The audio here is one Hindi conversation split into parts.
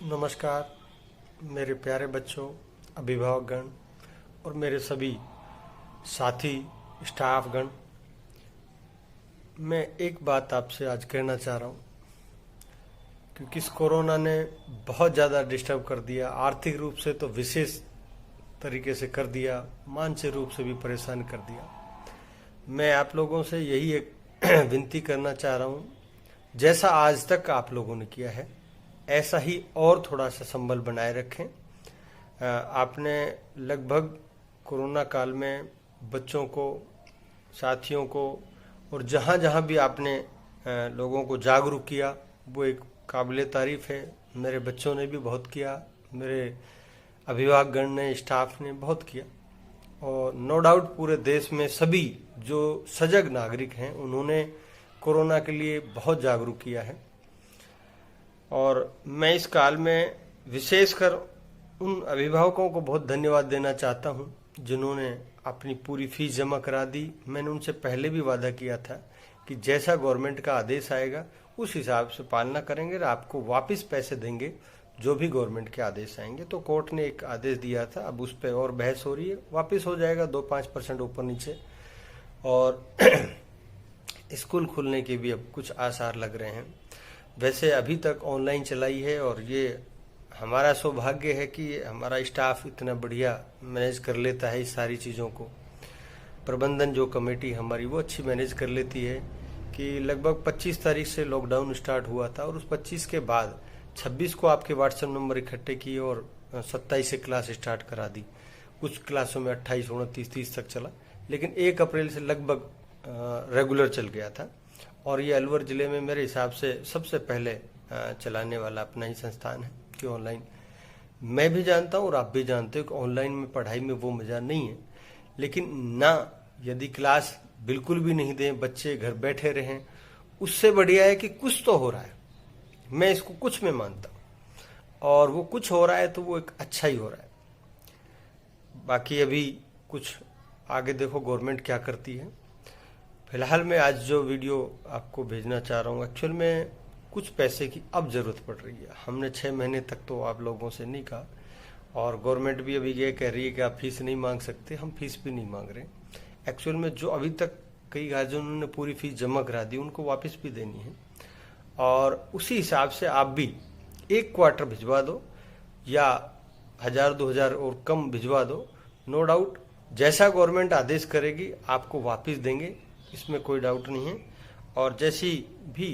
नमस्कार मेरे प्यारे बच्चों, अभिभावकगण और मेरे सभी साथी स्टाफगण। मैं एक बात आपसे आज कहना चाह रहा हूँ, क्योंकि इस कोरोना ने बहुत ज़्यादा डिस्टर्ब कर दिया। आर्थिक रूप से तो विशेष तरीके से कर दिया, मानसिक रूप से भी परेशान कर दिया। मैं आप लोगों से यही एक विनती करना चाह रहा हूँ, जैसा आज तक आप लोगों ने किया है ऐसा ही और थोड़ा सा संबल बनाए रखें। आपने लगभग कोरोना काल में बच्चों को, साथियों को और जहाँ जहाँ भी आपने लोगों को जागरूक किया वो एक काबिले तारीफ़ है। मेरे बच्चों ने भी बहुत किया, मेरे अभिभावकगण ने, स्टाफ ने बहुत किया। और नो डाउट पूरे देश में सभी जो सजग नागरिक हैं उन्होंने कोरोना के लिए बहुत जागरूक किया है। और मैं इस काल में विशेषकर उन अभिभावकों को बहुत धन्यवाद देना चाहता हूं जिन्होंने अपनी पूरी फीस जमा करा दी। मैंने उनसे पहले भी वादा किया था कि जैसा गवर्नमेंट का आदेश आएगा उस हिसाब से पालना करेंगे और आपको वापस पैसे देंगे जो भी गवर्नमेंट के आदेश आएंगे। तो कोर्ट ने एक आदेश दिया था, अब उस पर और बहस हो रही है। वापस हो जाएगा 2-5% ऊपर नीचे। और स्कूल खुलने के भी अब कुछ आसार लग रहे हैं। वैसे अभी तक ऑनलाइन चलाई है और ये हमारा सौभाग्य है कि हमारा स्टाफ इतना बढ़िया मैनेज कर लेता है इस सारी चीज़ों को। प्रबंधन जो कमेटी हमारी वो अच्छी मैनेज कर लेती है कि लगभग 25 तारीख से लॉकडाउन स्टार्ट हुआ था और उस 25 के बाद 26 को आपके व्हाट्सएप नंबर इकट्ठे किए और 27 से क्लास स्टार्ट करा दी। कुछ क्लासों में 28, 29, 30 तक चला, लेकिन 1 अप्रैल से लगभग रेगुलर चल गया था। और ये अलवर ज़िले में मेरे हिसाब से सबसे पहले चलाने वाला अपना ही संस्थान है कि ऑनलाइन। मैं भी जानता हूँ और आप भी जानते हो कि ऑनलाइन में पढ़ाई में वो मज़ा नहीं है, लेकिन ना यदि क्लास बिल्कुल भी नहीं दें, बच्चे घर बैठे रहें, उससे बढ़िया है कि कुछ तो हो रहा है। मैं इसको कुछ में मानता हूँ और वो कुछ हो रहा है तो वो एक अच्छा ही हो रहा है। बाकी अभी कुछ आगे देखो गवर्नमेंट क्या करती है। फिलहाल मैं आज जो वीडियो आपको भेजना चाह रहा हूँ, एक्चुअल में कुछ पैसे की अब ज़रूरत पड़ रही है। हमने 6 महीने तक तो आप लोगों से नहीं कहा और गवर्नमेंट भी अभी ये कह रही है कि आप फीस नहीं मांग सकते। हम फीस भी नहीं मांग रहे। एक्चुअल में जो अभी तक कई गार्जियनों ने पूरी फीस जमा करा दी उनको वापस भी देनी है और उसी हिसाब से आप भी 1 क्वार्टर भिजवा दो या 1000-2000 और कम भिजवा दो। नो डाउट जैसा गवर्नमेंट आदेश करेगी आपको वापस देंगे, इसमें कोई डाउट नहीं है। और जैसी भी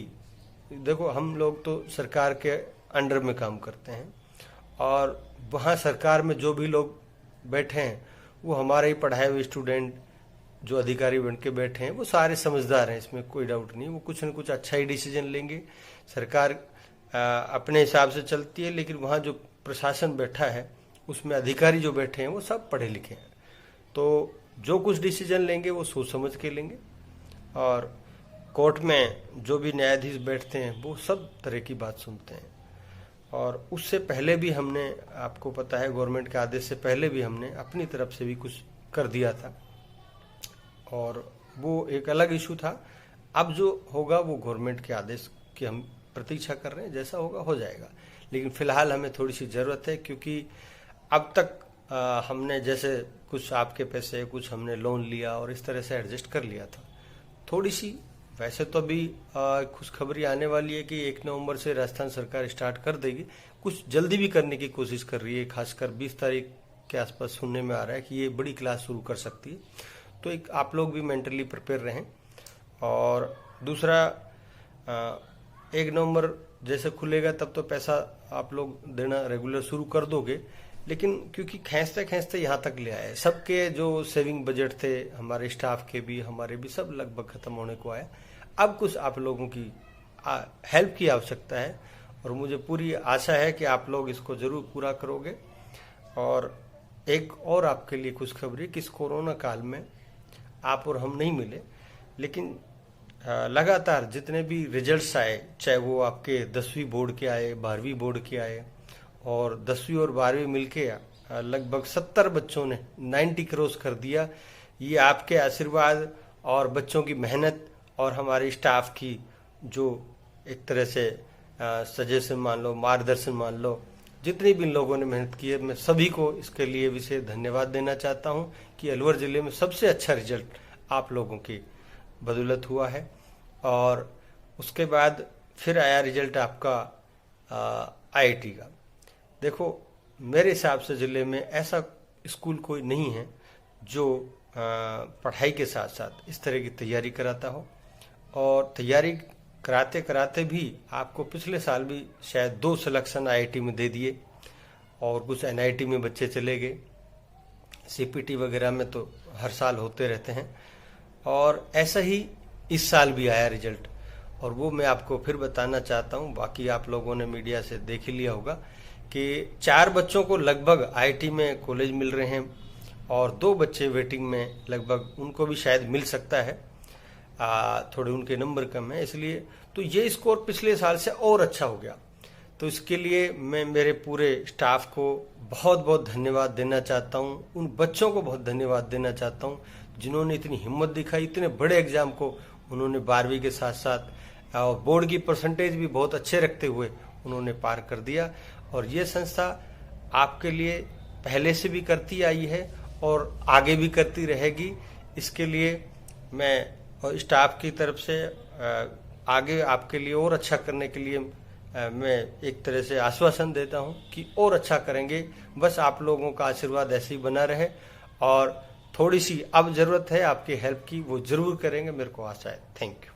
देखो, हम लोग तो सरकार के अंडर में काम करते हैं और वहाँ सरकार में जो भी लोग बैठे हैं वो हमारे ही पढ़ाए हुए स्टूडेंट जो अधिकारी बन के बैठे हैं वो सारे समझदार हैं, इसमें कोई डाउट नहीं। वो कुछ न कुछ अच्छा ही डिसीजन लेंगे। सरकार अपने हिसाब से चलती है, लेकिन वहाँ जो प्रशासन बैठा है उसमें अधिकारी जो बैठे हैं वो सब पढ़े लिखे हैं, तो जो कुछ डिसीजन लेंगे वो सोच समझ के लेंगे। और कोर्ट में जो भी न्यायाधीश बैठते हैं वो सब तरह की बात सुनते हैं। और उससे पहले भी हमने, आपको पता है, गवर्नमेंट के आदेश से पहले भी हमने अपनी तरफ से भी कुछ कर दिया था और वो एक अलग इशू था। अब जो होगा वो गवर्नमेंट के आदेश की हम प्रतीक्षा कर रहे हैं, जैसा होगा हो जाएगा। लेकिन फ़िलहाल हमें थोड़ी सी ज़रूरत है, क्योंकि अब तक हमने जैसे कुछ आपके पैसे, कुछ हमने लोन लिया और इस तरह से एडजस्ट कर लिया था। थोड़ी सी वैसे तो अभी खुशखबरी आने वाली है कि 1 नवंबर से राजस्थान सरकार स्टार्ट कर देगी। कुछ जल्दी भी करने की कोशिश कर रही है, खासकर 20 तारीख के आसपास सुनने में आ रहा है कि ये बड़ी क्लास शुरू कर सकती है। तो एक आप लोग भी मेंटली प्रिपेयर रहें। और दूसरा, 1 नवंबर जैसे खुलेगा तब तो पैसा आप लोग देना रेगुलर शुरू कर दोगे, लेकिन क्योंकि खींचते खींचते यहाँ तक ले आए, सबके जो सेविंग बजट थे, हमारे स्टाफ के भी, हमारे भी, सब लगभग ख़त्म होने को आया। अब कुछ आप लोगों की हेल्प की आवश्यकता है और मुझे पूरी आशा है कि आप लोग इसको ज़रूर पूरा करोगे। और एक और आपके लिए खुशखबरी कि इस कोरोना काल में आप और हम नहीं मिले, लेकिन लगातार जितने भी रिजल्ट्स आए, चाहे वो आपके 10वीं बोर्ड के आए, 12वीं बोर्ड के आए, और 10वीं और 12वीं मिलके लगभग 70 बच्चों ने 90 क्रॉस कर दिया। ये आपके आशीर्वाद और बच्चों की मेहनत और हमारे स्टाफ की जो एक तरह से सजेशन मान लो, मार्गदर्शन मान लो, जितनी भी लोगों ने मेहनत की है, मैं सभी को इसके लिए विशेष धन्यवाद देना चाहता हूं कि अलवर जिले में सबसे अच्छा रिजल्ट आप लोगों की बदौलत हुआ है। और उसके बाद फिर आया रिजल्ट आपका IIT का। देखो, मेरे हिसाब से जिले में ऐसा स्कूल कोई नहीं है जो पढ़ाई के साथ साथ इस तरह की तैयारी कराता हो। और तैयारी कराते कराते भी आपको पिछले साल भी शायद 2 सिलेक्शन IIT में दे दिए और कुछ NIT में बच्चे चले गए। CPT वगैरह में तो हर साल होते रहते हैं। और ऐसा ही इस साल भी आया रिजल्ट, और वो मैं आपको फिर बताना चाहता हूँ। बाकी आप लोगों ने मीडिया से देख ही लिया होगा कि 4 बच्चों को लगभग IIT में कॉलेज मिल रहे हैं और 2 बच्चे वेटिंग में, लगभग उनको भी शायद मिल सकता है। थोड़े उनके नंबर कम है, इसलिए तो ये स्कोर पिछले साल से और अच्छा हो गया। तो इसके लिए मैं मेरे पूरे स्टाफ को बहुत बहुत धन्यवाद देना चाहता हूँ। उन बच्चों को बहुत धन्यवाद देना चाहता हूँ जिन्होंने इतनी हिम्मत दिखाई, इतने बड़े एग्जाम को उन्होंने 12वीं के साथ साथ और बोर्ड की परसेंटेज भी बहुत अच्छे रखते हुए उन्होंने पार कर दिया। और ये संस्था आपके लिए पहले से भी करती आई है और आगे भी करती रहेगी। इसके लिए मैं और स्टाफ की तरफ से आगे आपके लिए और अच्छा करने के लिए मैं एक तरह से आश्वासन देता हूं कि और अच्छा करेंगे। बस आप लोगों का आशीर्वाद ऐसे ही बना रहे, और थोड़ी सी अब जरूरत है आपकी हेल्प की, वो जरूर करेंगे, मेरे को आशा है। Thank you.